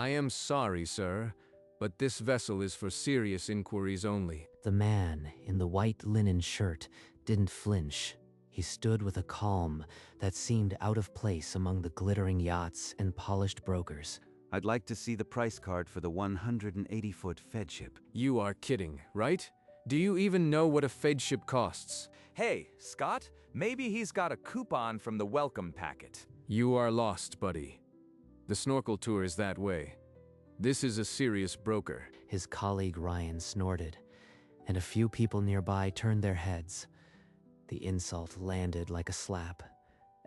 I am sorry, sir, but this vessel is for serious inquiries only. The man in the white linen shirt didn't flinch. He stood with a calm that seemed out of place among the glittering yachts and polished brokers. I'd like to see the price card for the 180-foot Fed ship. You are kidding, right? Do you even know what a Fed ship costs? Hey, Scott, maybe he's got a coupon from the welcome packet. You are lost, buddy. The snorkel tour is that way. This is a serious broker. His colleague Ryan snorted, and a few people nearby turned their heads. The insult landed like a slap,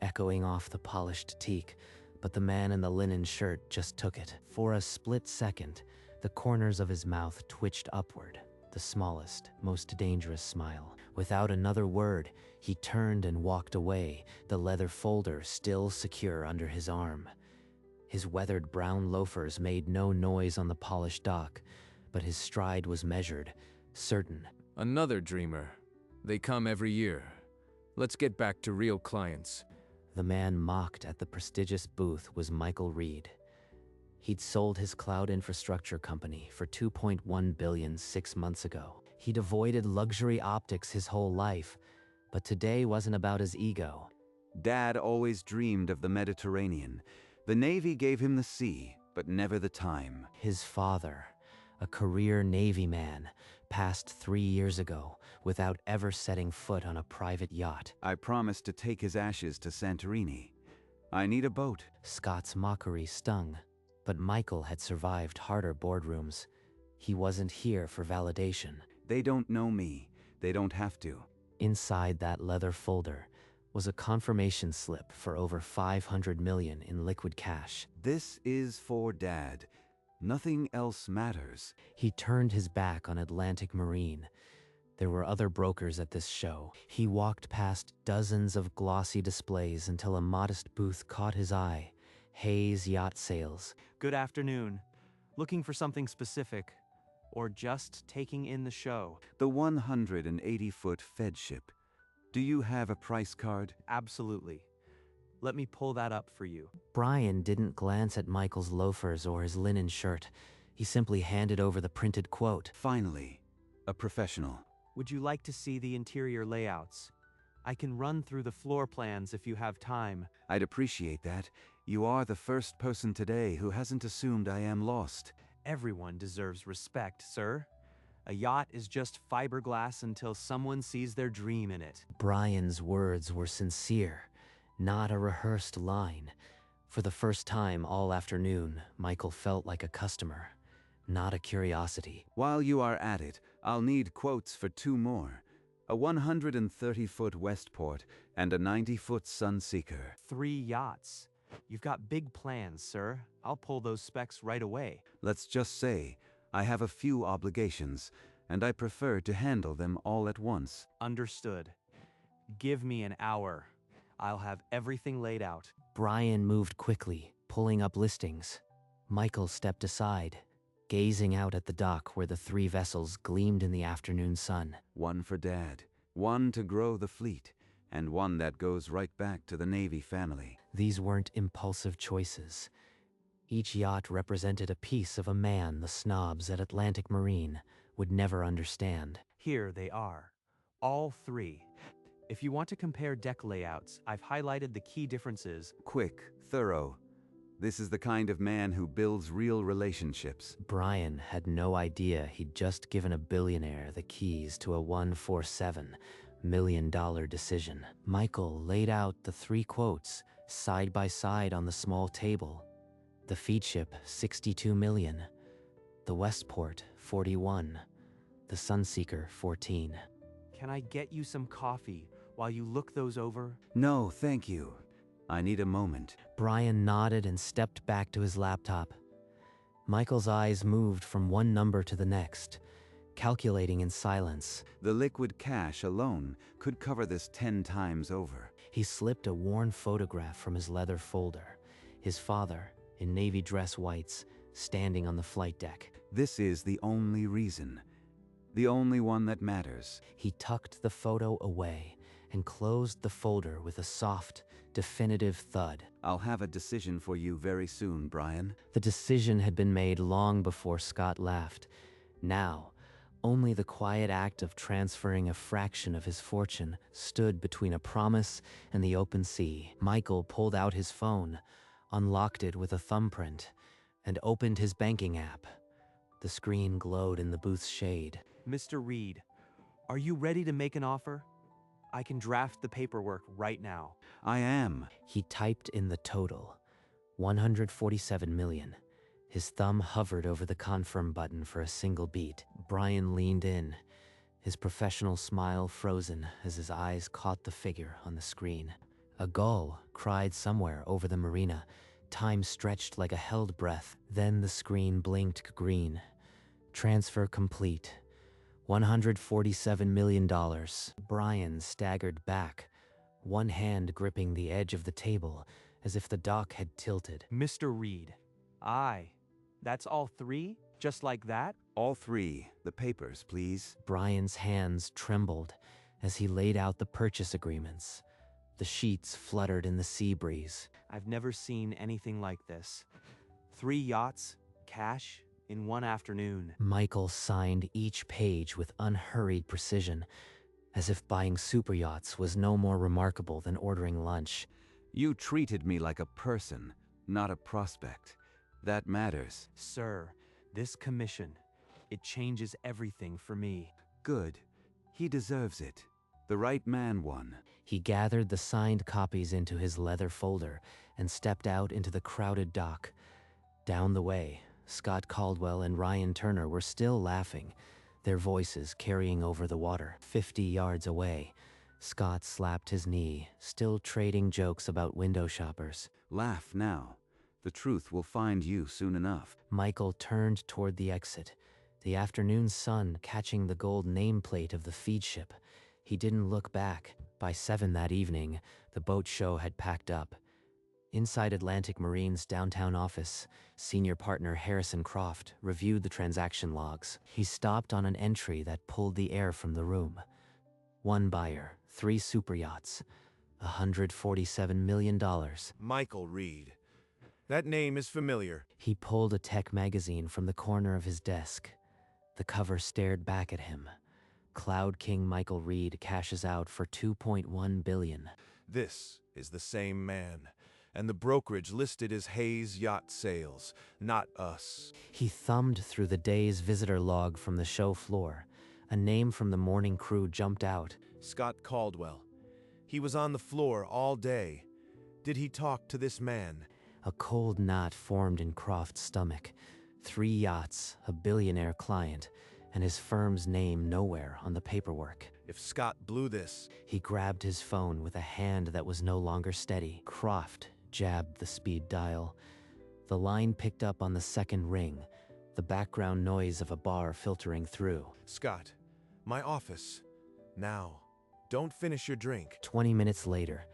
echoing off the polished teak, but the man in the linen shirt just took it. For a split second, the corners of his mouth twitched upward, the smallest, most dangerous smile. Without another word, he turned and walked away, the leather folder still secure under his arm. His weathered brown loafers made no noise on the polished dock, but his stride was measured, certain. Another dreamer. They come every year. Let's get back to real clients. The man mocked at the prestigious booth was Michael Reed. He'd sold his cloud infrastructure company for $2.1 billion 6 months ago. He'd avoided luxury optics his whole life, but today wasn't about his ego. Dad always dreamed of the Mediterranean. The Navy gave him the sea, but never the time. His father, a career Navy man, passed 3 years ago without ever setting foot on a private yacht. I promised to take his ashes to Santorini. I need a boat. Scott's mockery stung, but Michael had survived harder boardrooms. He wasn't here for validation. They don't know me. They don't have to. Inside that leather folder was a confirmation slip for over $500 million in liquid cash. This is for Dad. Nothing else matters. He turned his back on Atlantic Marine. There were other brokers at this show. He walked past dozens of glossy displays until a modest booth caught his eye. Hayes Yacht Sales. Good afternoon. Looking for something specific, or just taking in the show? The 180-foot Fed ship. Do you have a price card? Absolutely. Let me pull that up for you. Brian didn't glance at Michael's loafers or his linen shirt. He simply handed over the printed quote. Finally, a professional. Would you like to see the interior layouts? I can run through the floor plans if you have time. I'd appreciate that. You are the first person today who hasn't assumed I am lost. Everyone deserves respect, sir. A yacht is just fiberglass until someone sees their dream in it. Brian's words were sincere, not a rehearsed line. For the first time all afternoon, Michael felt like a customer, not a curiosity. While you are at it, I'll need quotes for 2 more. A 130-foot Westport and a 90-foot Sunseeker. 3 yachts. You've got big plans, sir. I'll pull those specs right away. Let's just say I have a few obligations, and I prefer to handle them all at once. Understood. Give me an hour. I'll have everything laid out. Brian moved quickly, pulling up listings. Michael stepped aside, gazing out at the dock where the 3 vessels gleamed in the afternoon sun. One for Dad, one to grow the fleet, and one that goes right back to the Navy family. These weren't impulsive choices. Each yacht represented a piece of a man the snobs at Atlantic Marine would never understand. Here they are. All 3. If you want to compare deck layouts, I've highlighted the key differences. Quick, thorough. This is the kind of man who builds real relationships. Brian had no idea he'd just given a billionaire the keys to a $147 million decision. Michael laid out the 3 quotes side by side on the small table. The feed ship, $62 million. The Westport, $41. The Sunseeker, $14. Can I get you some coffee while you look those over? No, thank you. I need a moment. Brian nodded and stepped back to his laptop. Michael's eyes moved from one number to the next, calculating in silence. The liquid cash alone could cover this 10 times over. He slipped a worn photograph from his leather folder. His father, in navy dress whites, standing on the flight deck. This is the only reason. The only one that matters. He tucked the photo away and closed the folder with a soft, definitive thud. I'll have a decision for you very soon, Brian. The decision had been made long before Scott laughed. Now, only the quiet act of transferring a fraction of his fortune stood between a promise and the open sea. Michael pulled out his phone, unlocked it with a thumbprint, and opened his banking app. The screen glowed in the booth's shade. Mr. Reed, are you ready to make an offer? I can draft the paperwork right now. I am. He typed in the total, 147 million. His thumb hovered over the confirm button for a single beat. Brian leaned in, his professional smile frozen as his eyes caught the figure on the screen. A gull cried somewhere over the marina. Time stretched like a held breath. Then the screen blinked green. Transfer complete. $147 million. Brian staggered back, one hand gripping the edge of the table as if the dock had tilted. Mr. Reed, that's all three? Just like that? All three. The papers, please. Brian's hands trembled as he laid out the purchase agreements. The sheets fluttered in the sea breeze. I've never seen anything like this. 3 yachts, cash, in one afternoon. Michael signed each page with unhurried precision, as if buying super yachts was no more remarkable than ordering lunch. You treated me like a person, not a prospect. That matters. Sir, this commission, it changes everything for me. Good. He deserves it. The right man won. He gathered the signed copies into his leather folder and stepped out into the crowded dock. Down the way, Scott Caldwell and Ryan Turner were still laughing, their voices carrying over the water. 50 yards away, Scott slapped his knee, still trading jokes about window shoppers. Laugh now. The truth will find you soon enough. Michael turned toward the exit, the afternoon sun catching the gold nameplate of the feed ship. He didn't look back. By 7 that evening, the boat show had packed up. Inside Atlantic Marine's downtown office, senior partner Harrison Croft reviewed the transaction logs. He stopped on an entry that pulled the air from the room. 1 buyer, 3 super yachts, $147 million. Michael Reed. That name is familiar. He pulled a tech magazine from the corner of his desk. The cover stared back at him. Cloud King Michael Reed cashes out for $2.1 billion. This is the same man, and the brokerage listed as Hayes Yacht Sales, not us. He thumbed through the day's visitor log from the show floor. A name from the morning crew jumped out. Scott Caldwell. He was on the floor all day. Did he talk to this man? A cold knot formed in Croft's stomach. 3 yachts, a billionaire client, and his firm's name nowhere on the paperwork. If Scott blew this... He grabbed his phone with a hand that was no longer steady. Croft jabbed the speed dial. The line picked up on the second ring, the background noise of a bar filtering through. Scott, my office. Now, don't finish your drink. 20 minutes later,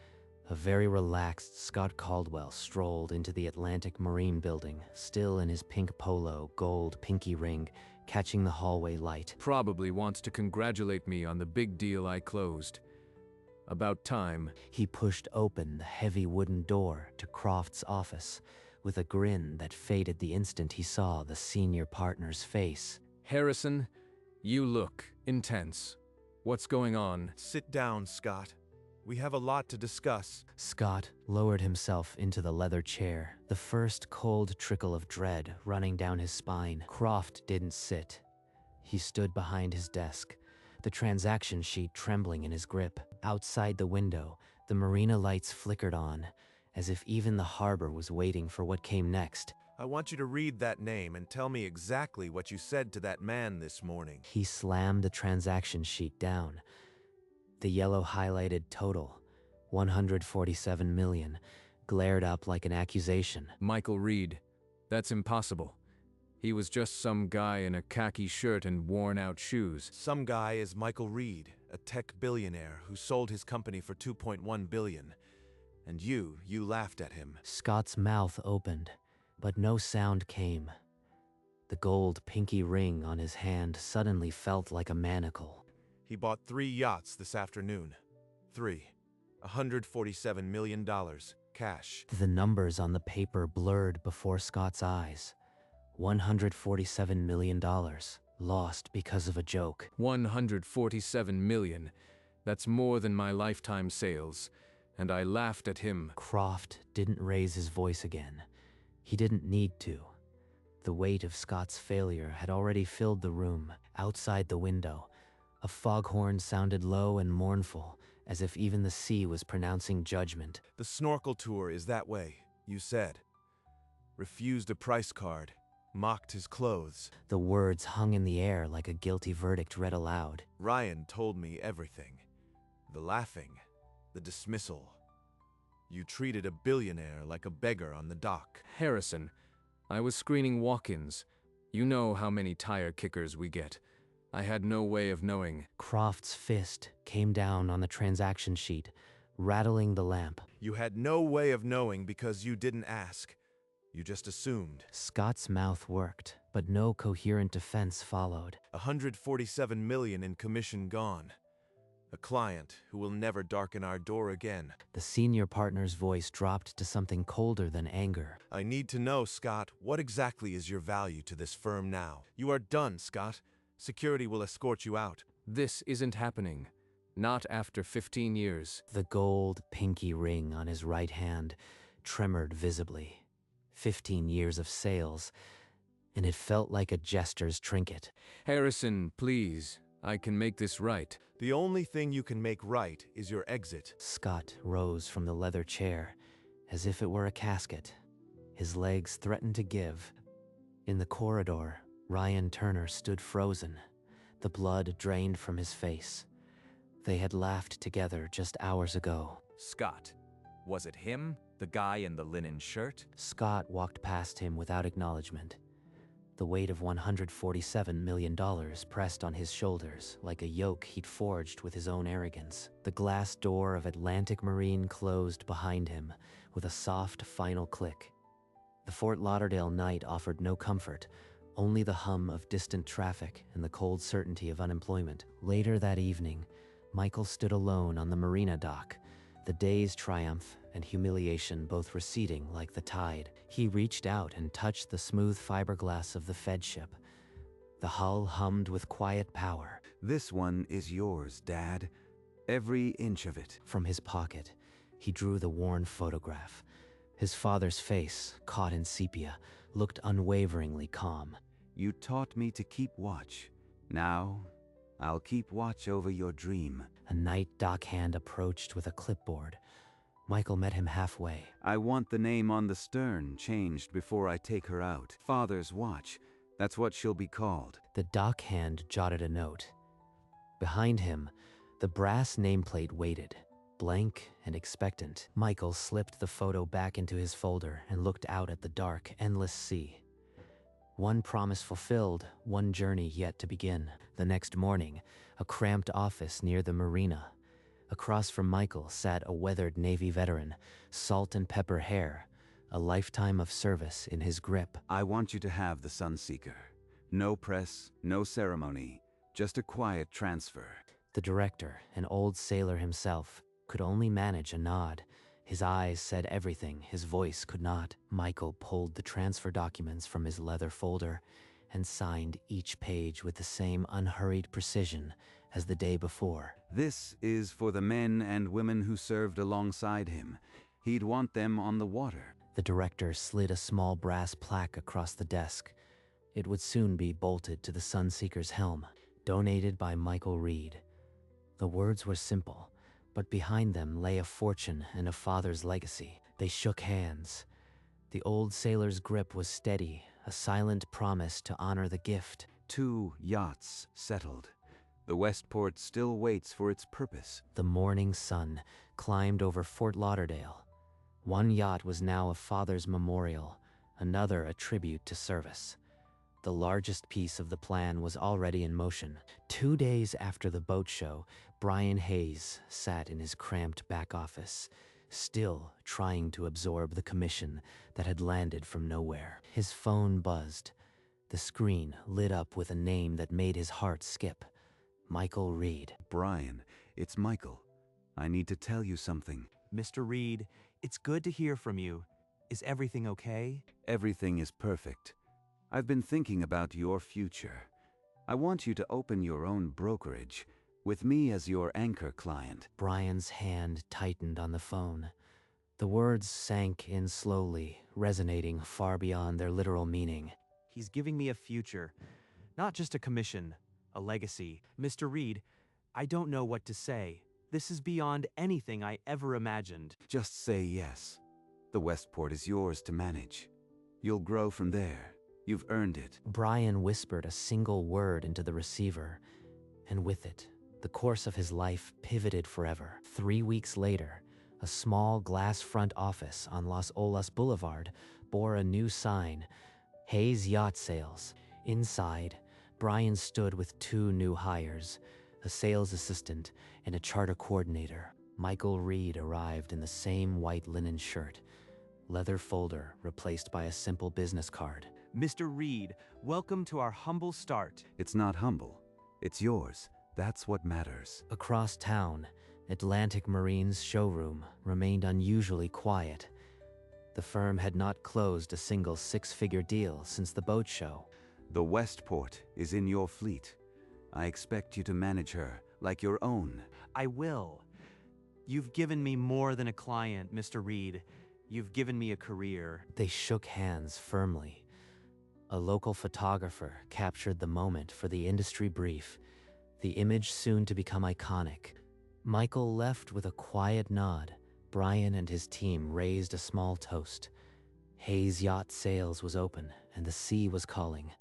a very relaxed Scott Caldwell strolled into the Atlantic Marine building, still in his pink polo, gold pinky ring, catching the hallway light. Probably wants to congratulate me on the big deal I closed. About time. He pushed open the heavy wooden door to Croft's office, with a grin that faded the instant he saw the senior partner's face. Harrison, you look intense. What's going on? Sit down, Scott. We have a lot to discuss. Scott lowered himself into the leather chair, the first cold trickle of dread running down his spine. Croft didn't sit. He stood behind his desk, the transaction sheet trembling in his grip. Outside the window, the marina lights flickered on, as if even the harbor was waiting for what came next. I want you to read that name and tell me exactly what you said to that man this morning. He slammed the transaction sheet down. The yellow highlighted total, 147 million, glared up like an accusation. Michael Reed. That's impossible. He was just some guy in a khaki shirt and worn-out shoes. Some guy is Michael Reed, a tech billionaire who sold his company for $2.1 billion. And you laughed at him. Scott's mouth opened, but no sound came. The gold pinky ring on his hand suddenly felt like a manacle. He bought 3 yachts this afternoon. 3. $147 million, cash. The numbers on the paper blurred before Scott's eyes. $147 million, lost because of a joke. 147 million. That's more than my lifetime sales. And I laughed at him. Croft didn't raise his voice again. He didn't need to. The weight of Scott's failure had already filled the room. Outside the window, a foghorn sounded low and mournful, as if even the sea was pronouncing judgment. The snorkel tour is that way, you said. Refused a price card, mocked his clothes. The words hung in the air like a guilty verdict read aloud. Ryan told me everything. The laughing, the dismissal. You treated a billionaire like a beggar on the dock. Harrison, I was screening walk-ins. You know how many tire kickers we get. I had no way of knowing. Croft's fist came down on the transaction sheet, rattling the lamp. You had no way of knowing because you didn't ask. You just assumed. Scott's mouth worked, but no coherent defense followed. 147 million in commission gone. A client who will never darken our door again. The senior partner's voice dropped to something colder than anger. I need to know, Scott, what exactly is your value to this firm now? You are done, Scott. Security will escort you out. This isn't happening. Not after 15 years. The gold pinky ring on his right hand tremored visibly. 15 years of sales, and it felt like a jester's trinket. Harrison, please. I can make this right. The only thing you can make right is your exit. Scott rose from the leather chair, as if it were a casket. His legs threatened to give. In the corridor, Ryan Turner stood frozen, the blood drained from his face. They had laughed together just hours ago. Scott. Was it him? The guy in the linen shirt? Scott walked past him without acknowledgement. The weight of $147 million pressed on his shoulders like a yoke he'd forged with his own arrogance. The glass door of Atlantic Marine closed behind him with a soft final click. The Fort Lauderdale night offered no comfort, only the hum of distant traffic and the cold certainty of unemployment. Later that evening, Michael stood alone on the marina dock, the day's triumph and humiliation both receding like the tide. He reached out and touched the smooth fiberglass of the Fed ship. The hull hummed with quiet power. This one is yours, Dad. Every inch of it. From his pocket, he drew the worn photograph. His father's face, caught in sepia, looked unwaveringly calm. You taught me to keep watch. Now, I'll keep watch over your dream. A night dockhand approached with a clipboard. Michael met him halfway. I want the name on the stern changed before I take her out. Father's watch. That's what she'll be called. The dockhand jotted a note. Behind him, the brass nameplate waited, blank and expectant. Michael slipped the photo back into his folder and looked out at the dark, endless sea. One promise fulfilled, one journey yet to begin. The next morning, a cramped office near the marina. Across from Michael sat a weathered Navy veteran, salt and pepper hair, a lifetime of service in his grip. I want you to have the Sunseeker. No press, no ceremony, just a quiet transfer. The director, an old sailor himself, could only manage a nod. His eyes said everything, his voice could not. Michael pulled the transfer documents from his leather folder and signed each page with the same unhurried precision as the day before. This is for the men and women who served alongside him. He'd want them on the water. The director slid a small brass plaque across the desk. It would soon be bolted to the Sunseeker's helm. Donated by Michael Reed. The words were simple, but behind them lay a fortune and a father's legacy. They shook hands. The old sailor's grip was steady, a silent promise to honor the gift. 2 yachts settled. The Westport still waits for its purpose. The morning sun climbed over Fort Lauderdale. One yacht was now a father's memorial, another a tribute to service. The largest piece of the plan was already in motion. 2 days after the boat show, Brian Hayes sat in his cramped back office, still trying to absorb the commission that had landed from nowhere. His phone buzzed. The screen lit up with a name that made his heart skip. Michael Reed. Brian, it's Michael. I need to tell you something. Mr. Reed, it's good to hear from you. Is everything okay? Everything is perfect. I've been thinking about your future. I want you to open your own brokerage, with me as your anchor client. Brian's hand tightened on the phone. The words sank in slowly, resonating far beyond their literal meaning. He's giving me a future, not just a commission, a legacy. Mr. Reed, I don't know what to say. This is beyond anything I ever imagined. Just say yes. The Westport is yours to manage. You'll grow from there. You've earned it. Brian whispered a single word into the receiver, and with it, the course of his life pivoted forever. 3 weeks later, a small glass front office on Las Olas Boulevard bore a new sign, Hayes Yacht Sales. Inside, Brian stood with 2 new hires, a sales assistant and a charter coordinator. Michael Reed arrived in the same white linen shirt, leather folder replaced by a simple business card. Mr. Reed, welcome to our humble start. It's not humble. It's yours. That's what matters. Across town, Atlantic Marine's showroom remained unusually quiet. The firm had not closed a single 6-figure deal since the boat show. The Westport is in your fleet. I expect you to manage her like your own. I will. You've given me more than a client, Mr. Reed. You've given me a career. They shook hands firmly. A local photographer captured the moment for the industry brief, the image soon to become iconic. Michael left with a quiet nod. Brian and his team raised a small toast. Hayes Yacht Sales was open, and the sea was calling.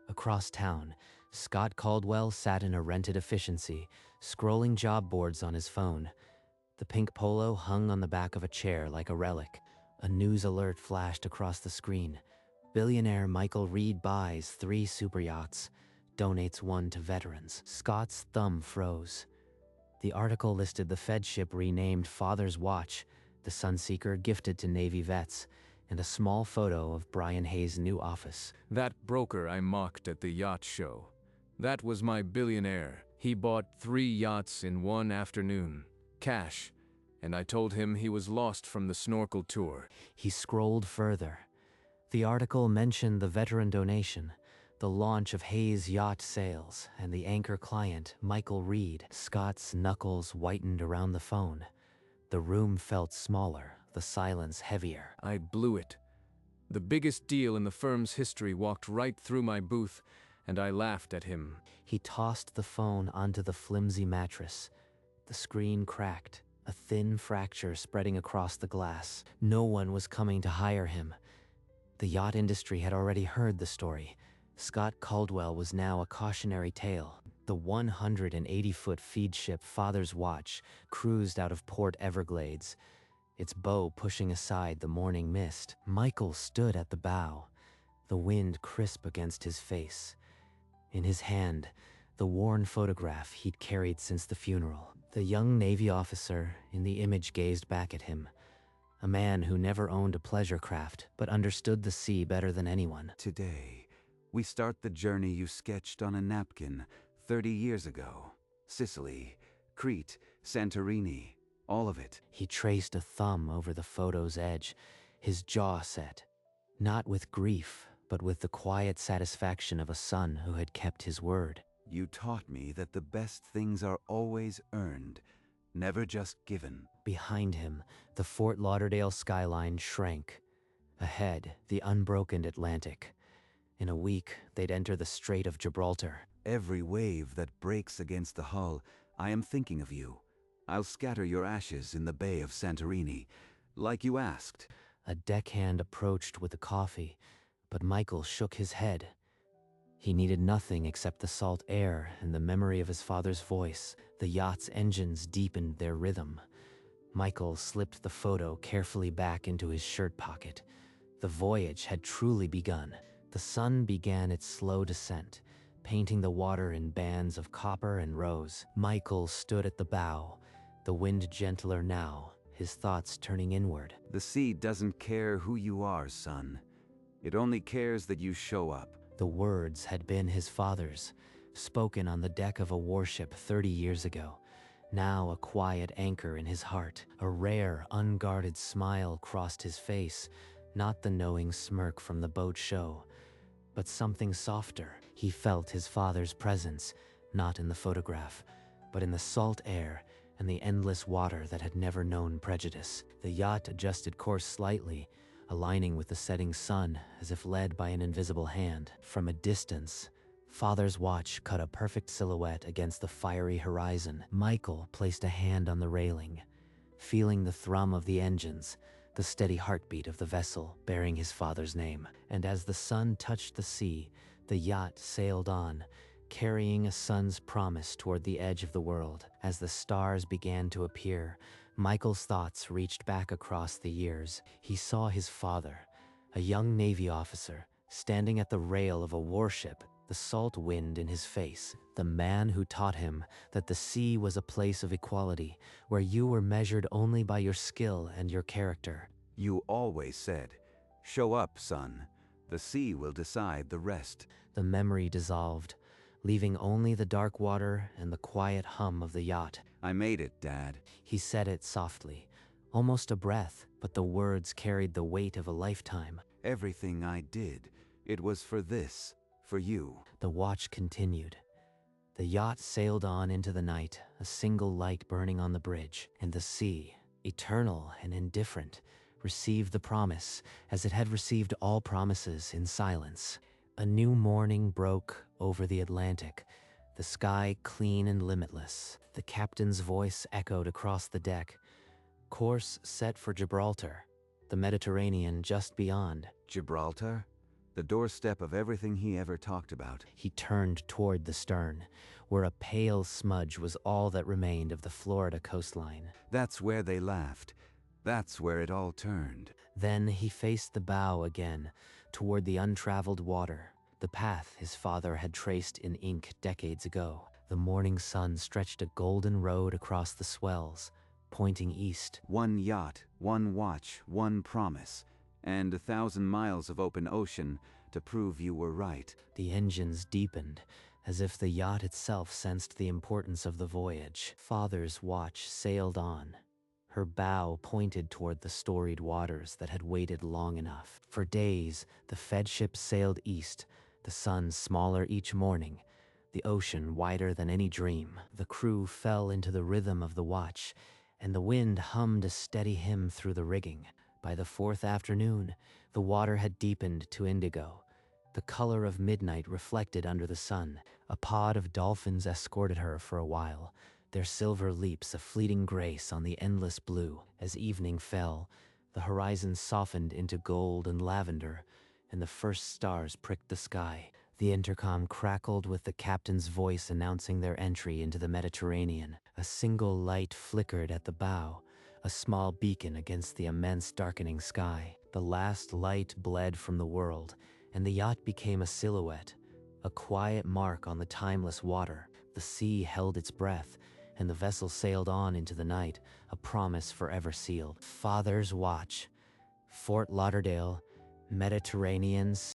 Across town, Scott Caldwell sat in a rented efficiency, scrolling job boards on his phone. The pink polo hung on the back of a chair like a relic. A news alert flashed across the screen. Billionaire Michael Reed buys 3 super yachts, donates 1 to veterans. Scott's thumb froze. The article listed the Fed ship renamed Father's Watch, the Sunseeker gifted to Navy vets, and a small photo of Brian Hayes' new office. That broker I mocked at the yacht show. That was my billionaire. He bought 3 yachts in 1 afternoon. Cash. And I told him he was lost from the snorkel tour. He scrolled further. The article mentioned the veteran donation, the launch of Hayes Yacht Sales, and the anchor client, Michael Reed. Scott's knuckles whitened around the phone. The room felt smaller, the silence heavier. I blew it. The biggest deal in the firm's history walked right through my booth, and I laughed at him. He tossed the phone onto the flimsy mattress. The screen cracked, a thin fracture spreading across the glass. No one was coming to hire him. The yacht industry had already heard the story. Scott Caldwell was now a cautionary tale. The 180-foot feed ship Father's Watch cruised out of Port Everglades, its bow pushing aside the morning mist. Michael stood at the bow, the wind crisp against his face. In his hand, the worn photograph he'd carried since the funeral. The young Navy officer in the image gazed back at him, a man who never owned a pleasure craft but understood the sea better than anyone. Today, we start the journey you sketched on a napkin 30 years ago. Sicily, Crete, Santorini, all of it. He traced a thumb over the photo's edge, his jaw set, not with grief, but with the quiet satisfaction of a son who had kept his word. You taught me that the best things are always earned, never just given. Behind him, the Fort Lauderdale skyline shrank. Ahead, the unbroken Atlantic. In a week, they'd enter the Strait of Gibraltar. Every wave that breaks against the hull, I am thinking of you. I'll scatter your ashes in the Bay of Santorini, like you asked. A deckhand approached with a coffee, but Michael shook his head. He needed nothing except the salt air and the memory of his father's voice. The yacht's engines deepened their rhythm. Michael slipped the photo carefully back into his shirt pocket. The voyage had truly begun. The sun began its slow descent, painting the water in bands of copper and rose. Michael stood at the bow, the wind gentler now, his thoughts turning inward. The sea doesn't care who you are, son. It only cares that you show up. The words had been his father's, spoken on the deck of a warship 30 years ago. now a quiet anchor in his heart. A rare, unguarded smile crossed his face, not the knowing smirk from the boat show, but something softer. He felt his father's presence, not in the photograph, but in the salt air and the endless water that had never known prejudice. The yacht adjusted course slightly, aligning with the setting sun as if led by an invisible hand. From a distance, Father's watch cut a perfect silhouette against the fiery horizon. Michael placed a hand on the railing, feeling the thrum of the engines, the steady heartbeat of the vessel bearing his father's name. And as the sun touched the sea, the yacht sailed on, carrying a son's promise toward the edge of the world. As the stars began to appear, Michael's thoughts reached back across the years. He saw his father, a young Navy officer, standing at the rail of a warship, the salt wind in his face. The man who taught him that the sea was a place of equality, where you were measured only by your skill and your character. You always said, "Show up, son. The sea will decide the rest." The memory dissolved, leaving only the dark water and the quiet hum of the yacht. "I made it, Dad." He said it softly, almost a breath, but the words carried the weight of a lifetime. "Everything I did, it was for this, for you." The watch continued. The yacht sailed on into the night, a single light burning on the bridge, and the sea, eternal and indifferent, received the promise as it had received all promises in silence. A new morning broke over the Atlantic, the sky clean and limitless. The captain's voice echoed across the deck. Course set for Gibraltar, the Mediterranean just beyond. Gibraltar? The doorstep of everything he ever talked about. He turned toward the stern, where a pale smudge was all that remained of the Florida coastline. That's where they laughed. That's where it all turned. Then he faced the bow again, toward the untraveled water, the path his father had traced in ink decades ago. The morning sun stretched a golden road across the swells, pointing east. One yacht, one watch, one promise, and 1,000 miles of open ocean to prove you were right. The engines deepened, as if the yacht itself sensed the importance of the voyage. Father's watch sailed on, her bow pointed toward the storied waters that had waited long enough. For days, the fed ship sailed east, the sun smaller each morning, the ocean wider than any dream. The crew fell into the rhythm of the watch, and the wind hummed a steady hymn through the rigging. By the fourth afternoon, the water had deepened to indigo, the color of midnight reflected under the sun. A pod of dolphins escorted her for a while, their silver leaps a fleeting grace on the endless blue. As evening fell, the horizon softened into gold and lavender, and the first stars pricked the sky. The intercom crackled with the captain's voice announcing their entry into the Mediterranean. A single light flickered at the bow, a small beacon against the immense darkening sky. The last light bled from the world, and the yacht became a silhouette, a quiet mark on the timeless water. The sea held its breath, and the vessel sailed on into the night, a promise forever sealed. Father's watch, Fort Lauderdale, Mediterranean